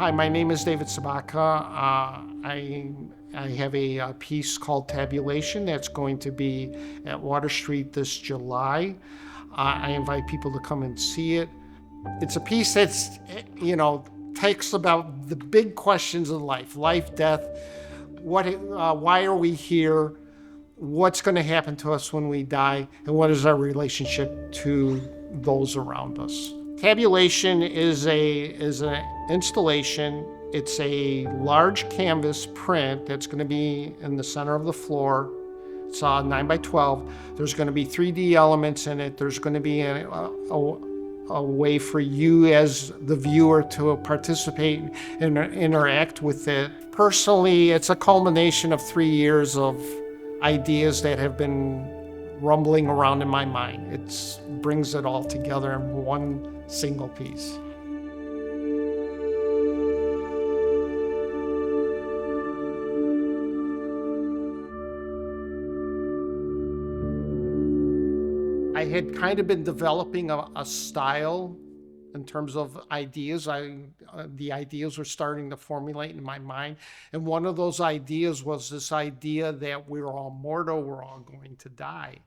Hi, my name is David Sobotka. I have a piece called Tabulation that's going to be at Water Street this July. I invite people to come and see it. It's a piece that's, takes about the big questions of life, death, why are we here, what's going to happen to us when we die, and what is our relationship to those around us. Tabulation is an installation. It's a large canvas print that's going to be in the center of the floor. It's 9 by 12. There's going to be 3D elements in it. There's going to be a way for you as the viewer to participate and interact with it. Personally, it's a culmination of 3 years of ideas that have been rumbling around in my mind. It brings it all together in one single piece. I had kind of been developing a style in terms of ideas. The ideas were starting to formulate in my mind. And one of those ideas was this idea that we're all mortal, we're all going to die.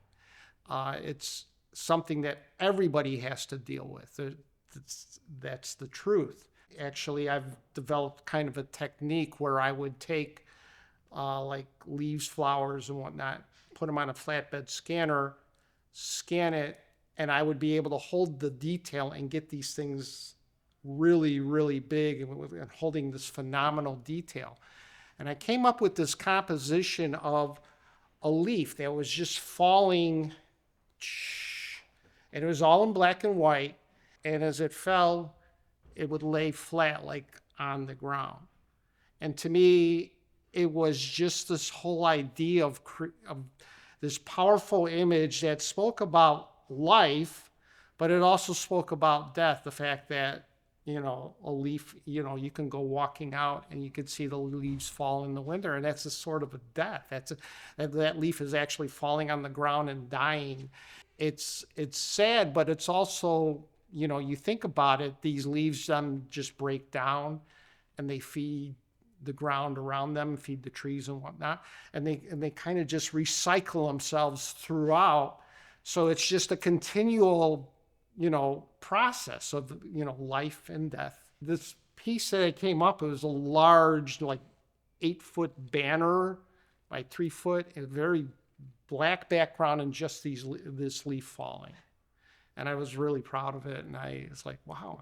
It's something that everybody has to deal with. That's the truth. Actually, I've developed kind of a technique where I would take like leaves, flowers, and whatnot, put them on a flatbed scanner, scan it, and I would be able to hold the detail and get these things really, really big and holding this phenomenal detail. And I came up with this composition of a leaf that was just falling, and it was all in black and white. And as it fell, it would lay flat, like on the ground. And to me, it was just this whole idea of this powerful image that spoke about life, but it also spoke about death. The fact that, a leaf, you can go walking out and you can see the leaves fall in the winter, and that's a sort of a death. That leaf is actually falling on the ground and dying. It's sad, but it's also, you think about it, these leaves just break down and they feed the ground around them, feed the trees and whatnot, and they kind of just recycle themselves throughout. So it's just a continual, process of, life and death. This piece that I came up, it was a large, like 8-foot banner by 3 foot, a very black background, and just this leaf falling. And I was really proud of it. And I was like, wow,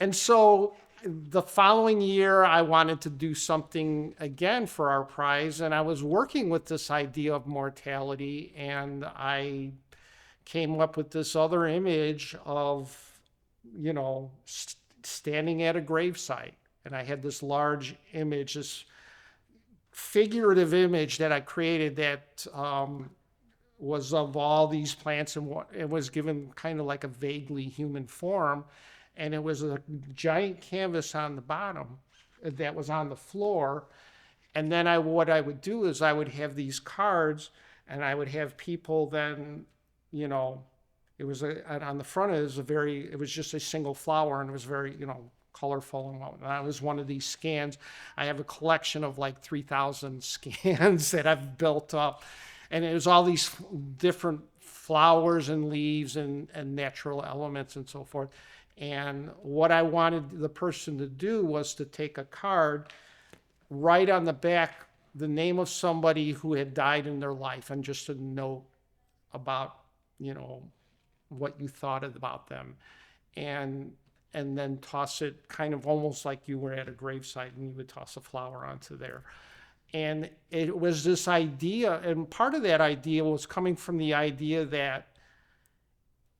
And so the following year, I wanted to do something again for our prize. And I was working with this idea of mortality. And I came up with this other image of, standing at a gravesite. And I had this large image, this figurative image that I created that was of all these plants, and it was given kind of like a vaguely human form. And it was a giant canvas on the bottom that was on the floor. And then what I would do is I would have these cards, and I would have people then, it was on the front, it was just a single flower, and it was very, colorful and whatnot. That was one of these scans. I have a collection of like 3,000 scans that I've built up. And it was all these different flowers and leaves and natural elements and so forth. And what I wanted the person to do was to take a card, write on the back the name of somebody who had died in their life, and just a note about, what you thought about them. And then toss it kind of almost like you were at a gravesite, and you would toss a flower onto there. And it was this idea, and part of that idea was coming from the idea that,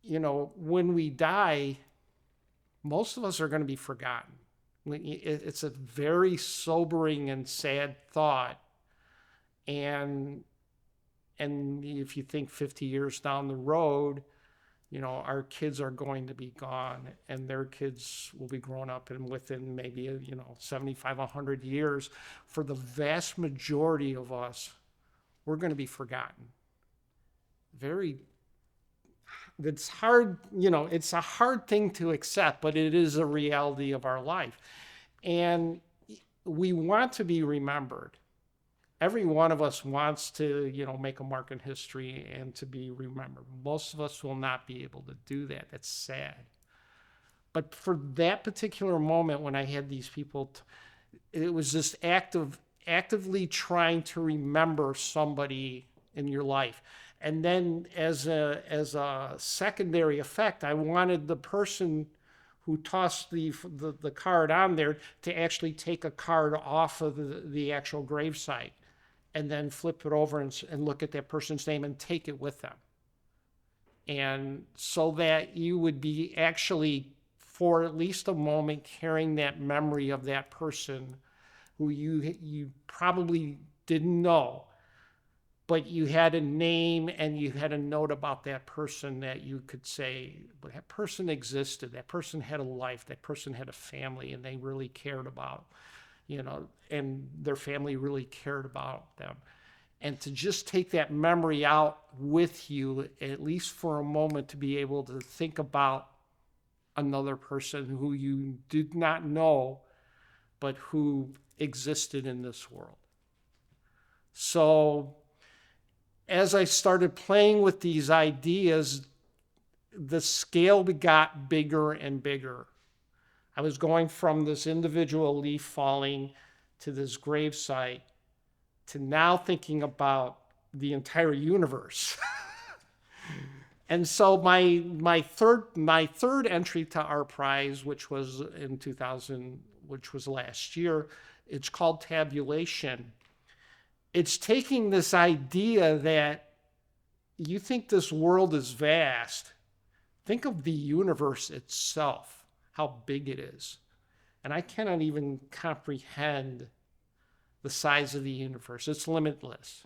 when we die, most of us are going to be forgotten. It's a very sobering and sad thought. And if you think 50 years down the road, our kids are going to be gone, and their kids will be grown up, and within maybe, 75, 100 years, for the vast majority of us, we're going to be forgotten. Very it's hard, it's a hard thing to accept, but it is a reality of our life. And we want to be remembered. Every one of us wants to, make a mark in history and to be remembered. Most of us will not be able to do that. That's sad. But for that particular moment when I had these people, it was this act of actively trying to remember somebody in your life. And then as a secondary effect, I wanted the person who tossed the card on there to actually take a card off of the actual gravesite and then flip it over and look at that person's name and take it with them. And so that you would be actually, for at least a moment, carrying that memory of that person who you probably didn't know, but you had a name and you had a note about that person that you could say, well, that person existed, that person had a life, that person had a family, and they really cared about, and their family really cared about them. And to just take that memory out with you, at least for a moment, to be able to think about another person who you did not know, but who existed in this world. So as I started playing with these ideas, the scale got bigger and bigger. I was going from this individual leaf falling to this gravesite to now thinking about the entire universe. And so my third entry to our prize, which was in 2000, which was last year, it's called Tabulation. It's taking this idea that you think this world is vast. Think of the universe itself, how big it is. And I cannot even comprehend the size of the universe. It's limitless.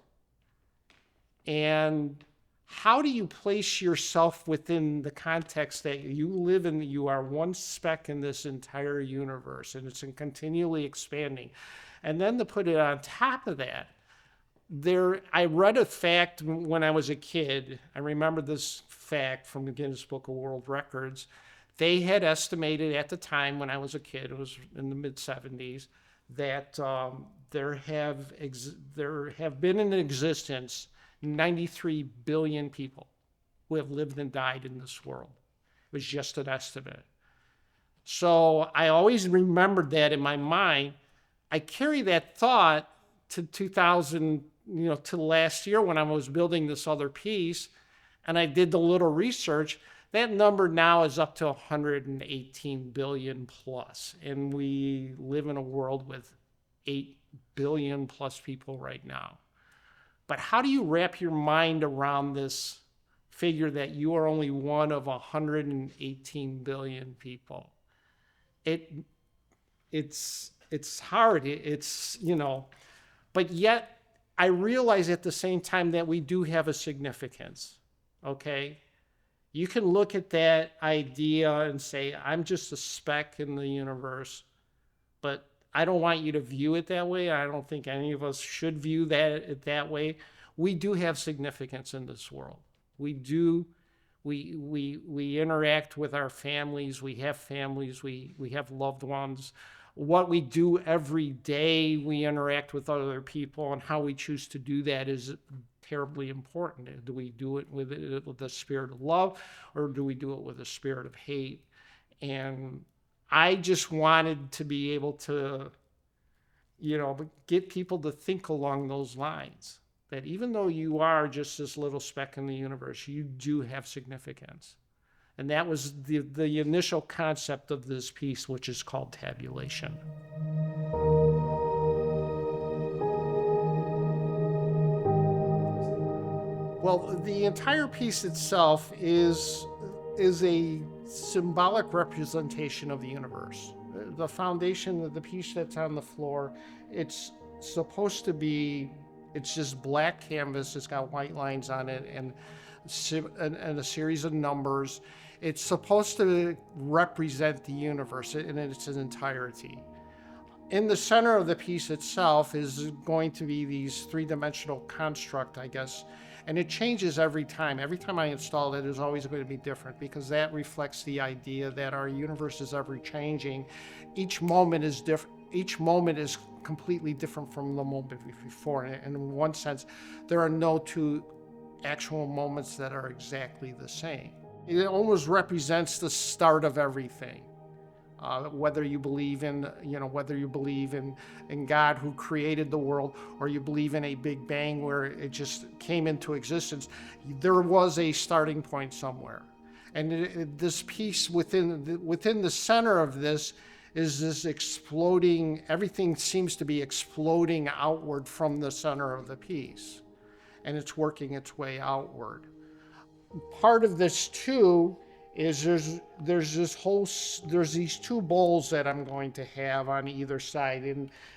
And how do you place yourself within the context that you live in? You are one speck in this entire universe, and it's continually expanding. And then to put it on top of that, I read a fact when I was a kid. I remember this fact from the Guinness Book of World Records. They had estimated at the time when I was a kid, it was in the mid-70s, that there have been in existence 93 billion people who have lived and died in this world. It was just an estimate. So I always remembered that in my mind. I carry that thought to 2000, to last year when I was building this other piece, and I did the little research. That number now is up to 118 billion plus, and we live in a world with 8 billion plus people right now. But how do you wrap your mind around this figure that you are only one of 118 billion people? It's hard. But yet I realize at the same time that we do have a significance, okay? You can look at that idea and say, I'm just a speck in the universe, but I don't want you to view it that way. I don't think any of us should view that way. We do have significance in this world. We do. We interact with our families. We have families. We have loved ones. What we do every day, we interact with other people, and how we choose to do that is terribly important. Do we do it with the spirit of love, or do we do it with a spirit of hate? And I just wanted to be able to, get people to think along those lines, that even though you are just this little speck in the universe, you do have significance. And that was the initial concept of this piece, which is called Tabulation. Well, the entire piece itself is a symbolic representation of the universe. The foundation of the piece that's on the floor, it's supposed to be, it's just black canvas. It's got white lines on it and a series of numbers. It's supposed to represent the universe in its entirety. In the center of the piece itself is going to be these three-dimensional construct, I guess, and it changes every time. Every time I install it, is always going to be different because that reflects the idea that our universe is ever changing. Each moment is different. Each moment is completely different from the moment before. And in one sense, there are no two actual moments that are exactly the same. It almost represents the start of everything. Whether you believe in, whether you believe in God who created the world, or you believe in a Big Bang where it just came into existence, there was a starting point somewhere. And this piece within the center of this is this exploding, everything seems to be exploding outward from the center of the piece, and it's working its way outward. Part of this too is there's these two bowls that I'm going to have on either side,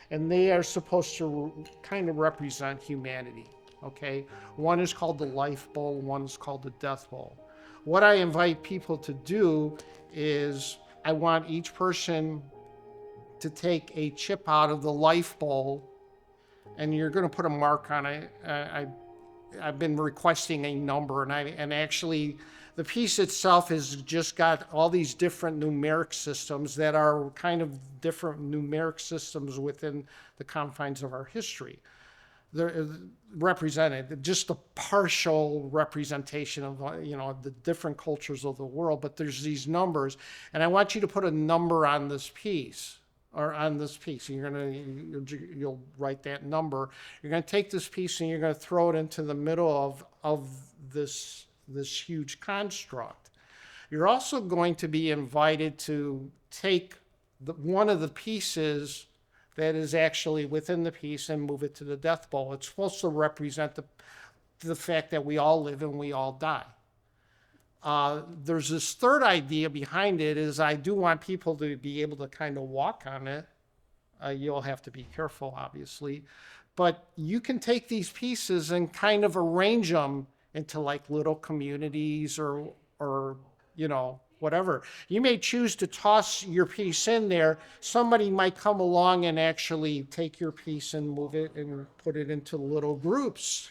and they are supposed to kind of represent humanity. Okay, one is called the life bowl, one is called the death bowl. What I invite people to do is I want each person to take a chip out of the life bowl, and you're going to put a mark on it. I've been requesting a number, and actually the piece itself has just got all these different numeric systems that are kind of different numeric systems within the confines of our history. They're represented, just a partial representation of the different cultures of the world, but there's these numbers, and I want you to put a number on this piece. You'll write that number. You're gonna take this piece and you're gonna throw it into the middle of this huge construct. You're also going to be invited to take one of the pieces that is actually within the piece and move it to the death bowl. It's supposed to represent the fact that we all live and we all die. There's this third idea behind it is I do want people to be able to kind of walk on it. You'll have to be careful, obviously. But you can take these pieces and kind of arrange them into like little communities or whatever. You may choose to toss your piece in there. Somebody might come along and actually take your piece and move it and put it into little groups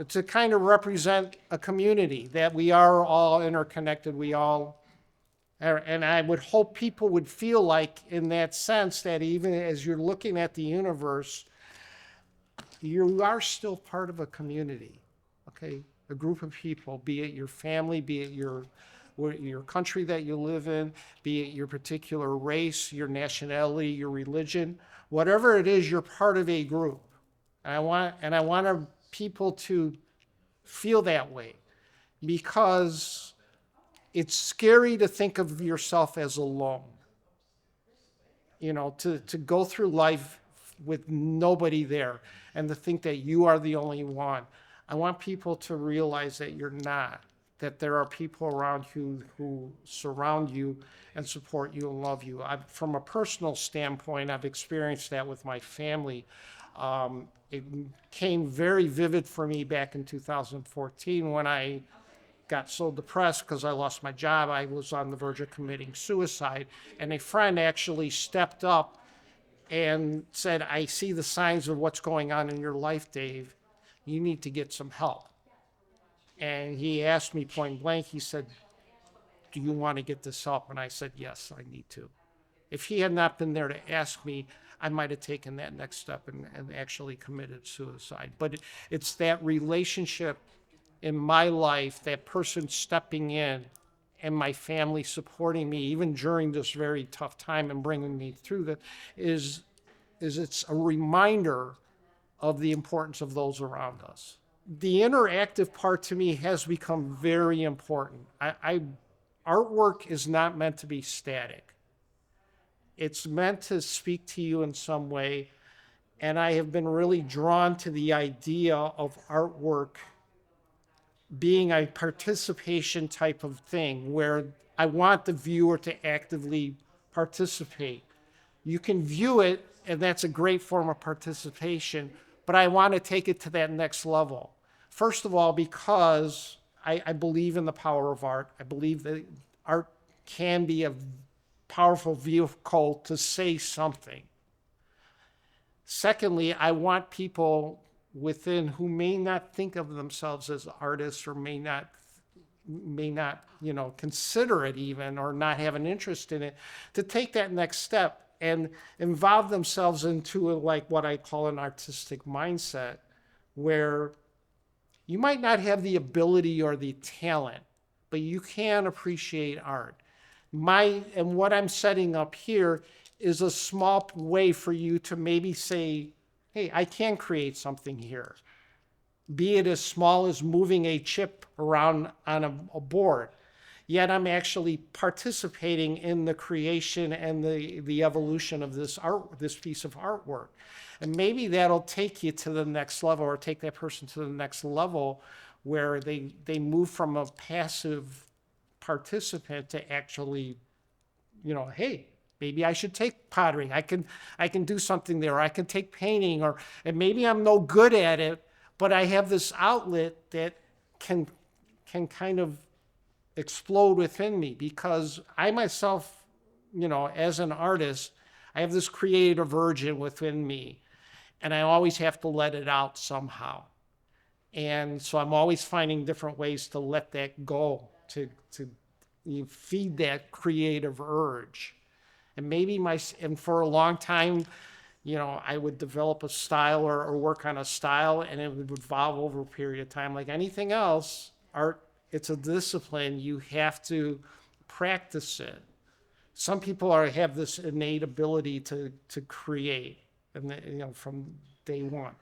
to kind of represent a community, that we are all interconnected, we all are. And I would hope people would feel like, in that sense, that even as you're looking at the universe, you are still part of a community, okay? A group of people, be it your family, be it your country that you live in, be it your particular race, your nationality, your religion, whatever it is, you're part of a group. And I want people to feel that way, because it's scary to think of yourself as alone. To go through life with nobody there and to think that you are the only one. I want people to realize that you're not, that there are people around you who surround you and support you and love you. From a personal standpoint, I've experienced that with my family. It came very vivid for me back in 2014 when I got so depressed because I lost my job. I was on the verge of committing suicide, and a friend actually stepped up and said, I see the signs of what's going on in your life, Dave. You need to get some help. And he asked me point blank, he said, do you want to get this help? And I said, yes, I need to. If he had not been there to ask me, I might have taken that next step and actually committed suicide. But it's that relationship in my life, that person stepping in and my family supporting me, even during this very tough time and bringing me through that, is it's a reminder of the importance of those around us. The interactive part to me has become very important. Artwork is not meant to be static. It's meant to speak to you in some way, and I have been really drawn to the idea of artwork being a participation type of thing, where I want the viewer to actively participate. You can view it, and that's a great form of participation, but I want to take it to that next level. First of all, because I believe in the power of art. I believe that art can be a powerful vehicle to say something. Secondly, I want people within who may not think of themselves as artists or may not, consider it even, or not have an interest in it, to take that next step and involve themselves into like what I call an artistic mindset, where you might not have the ability or the talent, but you can appreciate art. And what I'm setting up here is a small way for you to maybe say, hey, I can create something here. Be it as small as moving a chip around on a board. Yet I'm actually participating in the creation and the evolution of this piece of artwork. And maybe that'll take you to the next level, or take that person to the next level, where they move from a passive participant to actually, hey, maybe I should take pottery. I can do something there. I can take painting, and maybe I'm no good at it, but I have this outlet that can kind of explode within me, because I myself, as an artist, I have this creative urge within me, and I always have to let it out somehow. And so I'm always finding different ways to let that go, to feed that creative urge. And and for a long time, I would develop a style or work on a style, and it would evolve over a period of time. Like anything else, art, it's a discipline. You have to practice it. Some people have this innate ability to create, and from day one.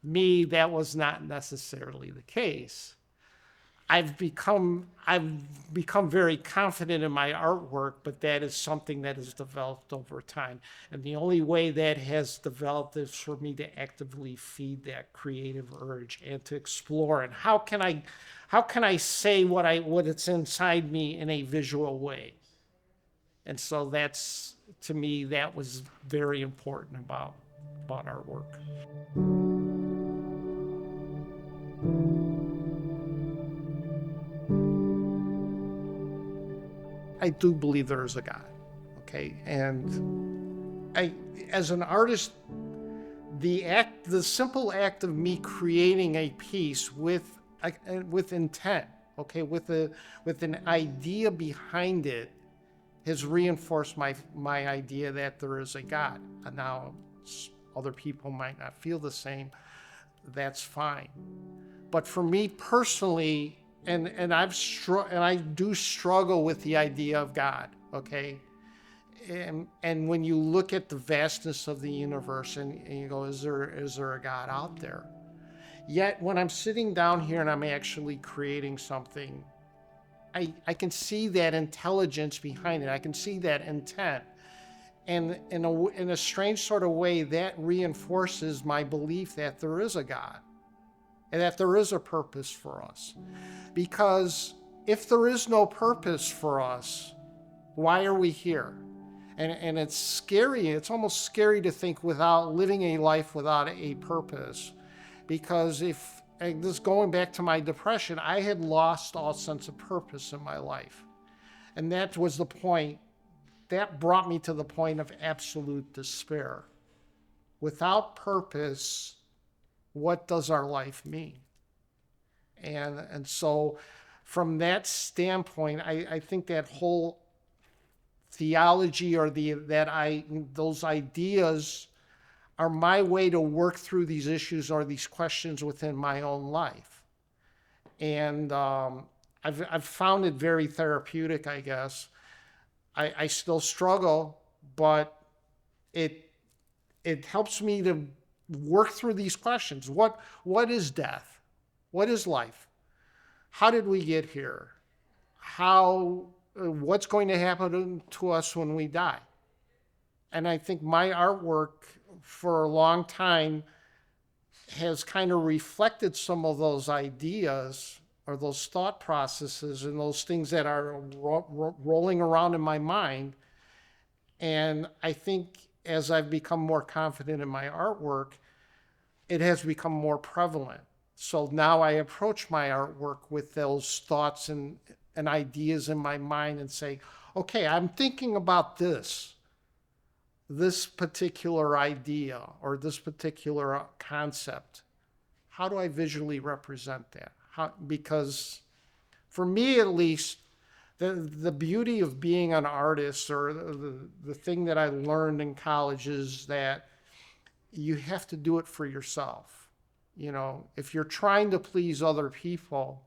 Me, that was not necessarily the case. I've become very confident in my artwork, but that is something that has developed over time. And the only way that has developed is for me to actively feed that creative urge and to explore. And how can I say what's inside me in a visual way? And so that's, to me, that was very important about artwork. I do believe there is a God, okay? And as an artist, the simple act of me creating a piece with intent, okay, with an idea behind it, has reinforced my idea that there is a God. And now other people might not feel the same. That's fine. But for me personally, and I do struggle with the idea of God, okay? And when you look at the vastness of the universe and you go, is there a God out there? Yet when I'm sitting down here and I'm actually creating something, I can see that intelligence behind it. I can see that intent. And in a strange sort of way, that reinforces my belief that there is a God and that there is a purpose for us. Because if there is no purpose for us, why are we here? And it's scary. It's almost scary to think without living a life without a purpose. Because this going back to my depression, I had lost all sense of purpose in my life. And that was the point. That brought me to the point of absolute despair. Without purpose, what does our life mean? And so from that standpoint, I think that whole theology or those ideas are my way to work through these issues or these questions within my own life. And I've found it very therapeutic, I guess. I still struggle, but it helps me to work through these questions. What is death? What is life? How did we get here? What's going to happen to us when we die? And I think my artwork for a long time has kind of reflected some of those ideas or those thought processes and those things that are rolling around in my mind. And I think as I've become more confident in my artwork, it has become more prevalent. So now I approach my artwork with those thoughts and ideas in my mind and say, okay, I'm thinking about this. this particular idea or this particular concept, how do I visually represent that? Because for me at least, the beauty of being an artist, or the thing that I learned in college, is that you have to do it for yourself. If you're trying to please other people,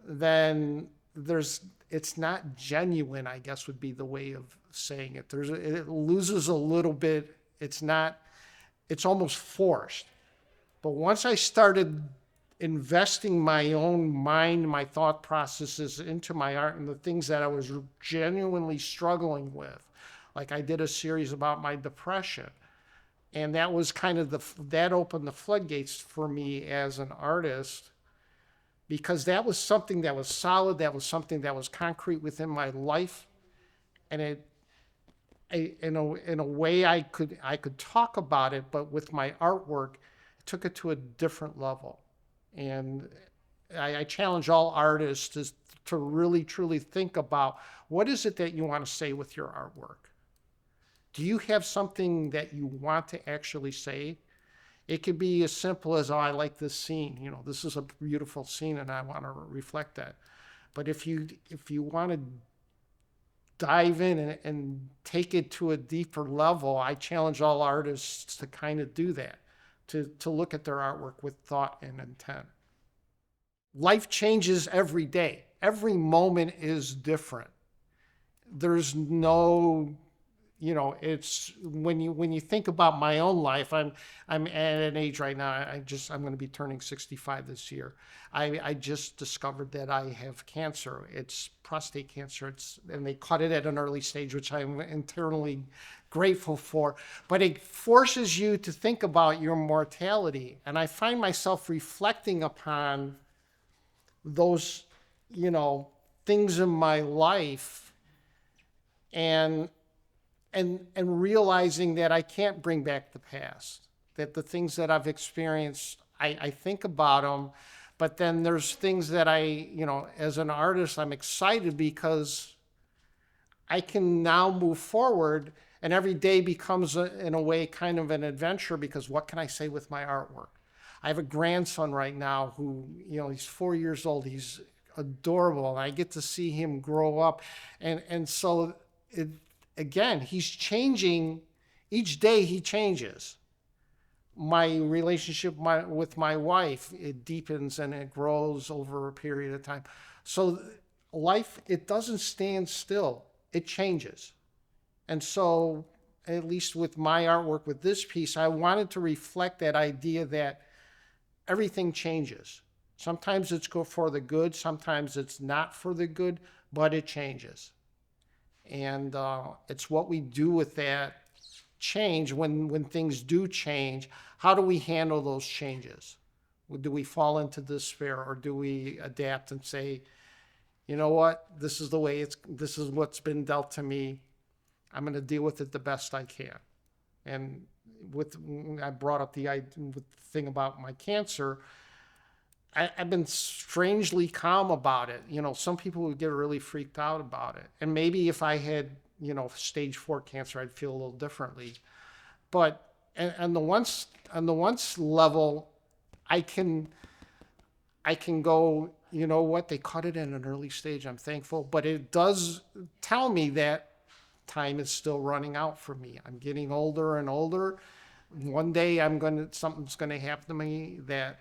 then it's not genuine, I guess would be the way of saying it. It loses a little bit. It's almost forced. But once I started investing my own mind, my thought processes into my art and the things that I was genuinely struggling with, like I did a series about my depression, and that was kind of that opened the floodgates for me as an artist, because that was something that was solid, that was something that was concrete within my life, and in a way I could talk about it, but with my artwork, it took it to a different level. And I challenge all artists to really truly think about, what is it that you want to say with your artwork? Do you have something that you want to actually say? It could be as simple as, oh, I like this scene. This is a beautiful scene and I want to reflect that. But if you want to dive in and take it to a deeper level, I challenge all artists to kind of do that, to look at their artwork with thought and intent. Life changes every day. Every moment is different. There's no, it's when you think about my own life, I'm at an age right now, I'm going to be turning 65 this year. I just discovered that I have cancer. It's prostate cancer. And they caught it at an early stage, which I'm internally grateful for. But it forces you to think about your mortality. And I find myself reflecting upon those, things in my life, and realizing that I can't bring back the past, that the things that I've experienced, I think about them, but then there's things that as an artist, I'm excited because I can now move forward, and every day becomes, in a way, kind of an adventure, because what can I say with my artwork? I have a grandson right now who, he's 4 years old. He's adorable, and I get to see him grow up. And so, again, he's changing. Each day he changes. My relationship with my wife, it deepens and it grows over a period of time. So life, it doesn't stand still. It changes. And so, at least with my artwork, with this piece, I wanted to reflect that idea that everything changes. Sometimes it's for the good, sometimes it's not for the good, but it changes. And it's what we do with that change when things do change. How do we handle those changes? Do we fall into despair, or do we adapt and say, you know what, this is what's been dealt to me. I'm going to deal with it the best I can. And I brought up the thing about my cancer, I've been strangely calm about it. Some people would get really freaked out about it. And maybe if I had, stage 4 cancer, I'd feel a little differently. But on the once level, I can go, you know what, they caught it at an early stage. I'm thankful. But it does tell me that time is still running out for me. I'm getting older and older. One day something's going to happen to me that,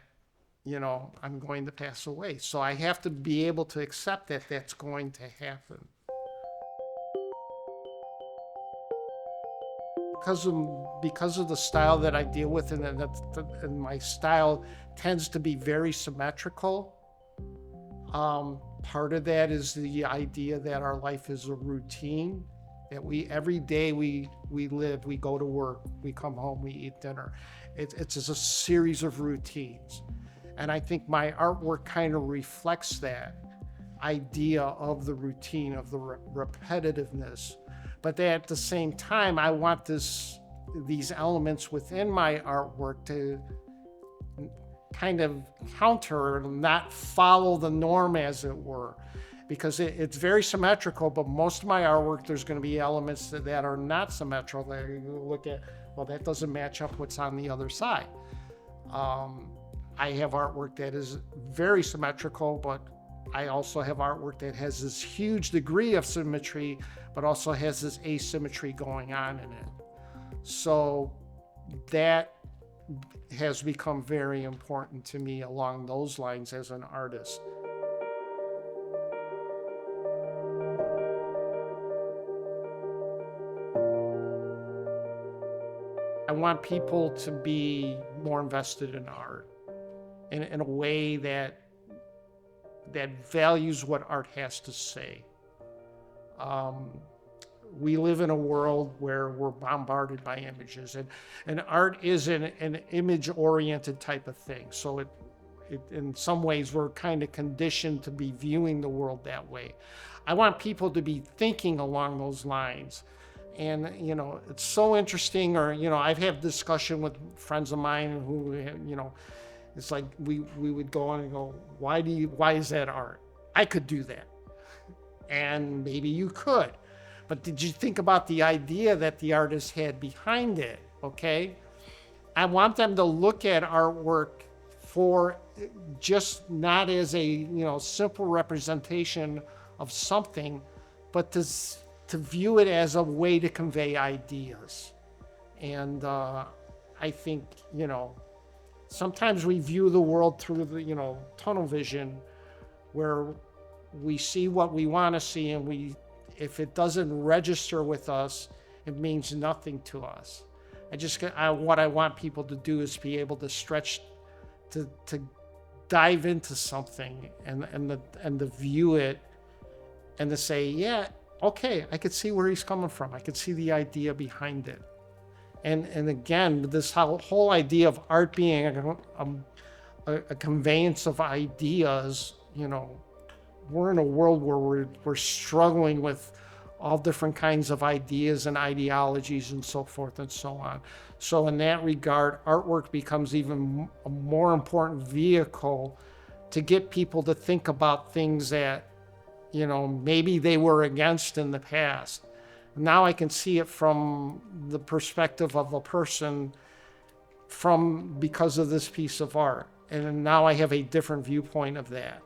I'm going to pass away. So I have to be able to accept that that's going to happen. Because of the style that I deal with, and my style tends to be very symmetrical. Part of that is the idea that our life is a routine, that every day we live, we go to work, we come home, we eat dinner. It's just a series of routines. And I think my artwork kind of reflects that idea of the routine, of the repetitiveness. But at the same time, I want these elements within my artwork to kind of counter, not follow the norm, as it were. because it's very symmetrical, but most of my artwork, there's going to be elements that are not symmetrical that you look at, well, that doesn't match up what's on the other side. I have artwork that is very symmetrical, but I also have artwork that has this huge degree of symmetry, but also has this asymmetry going on in it. So that has become very important to me along those lines as an artist. I want people to be more invested in art in a way that values what art has to say. We live in a world where we're bombarded by images, and art is an image-oriented type of thing. So it in some ways, we're kind of conditioned to be viewing the world that way. I want people to be thinking along those lines. And, it's so interesting, or, I've had discussion with friends of mine who, it's like we would go on and go, why is that art? I could do that. And maybe you could. But did you think about the idea that the artist had behind it? Okay. I want them to look at artwork for just not as a, simple representation of something, but to view it as a way to convey ideas. And I think, sometimes we view the world through the, tunnel vision, where we see what we want to see, and if it doesn't register with us, it means nothing to us. What I want people to do is be able to stretch, to dive into something and to view it, and to say, yeah, okay, I could see where he's coming from. I could see the idea behind it. And again, this whole idea of art being a conveyance of ideas, we're in a world where we're struggling with all different kinds of ideas and ideologies and so forth and so on. So in that regard, artwork becomes even a more important vehicle to get people to think about things that, maybe they were against in the past. Now I can see it from the perspective of a person because of this piece of art. And now I have a different viewpoint of that.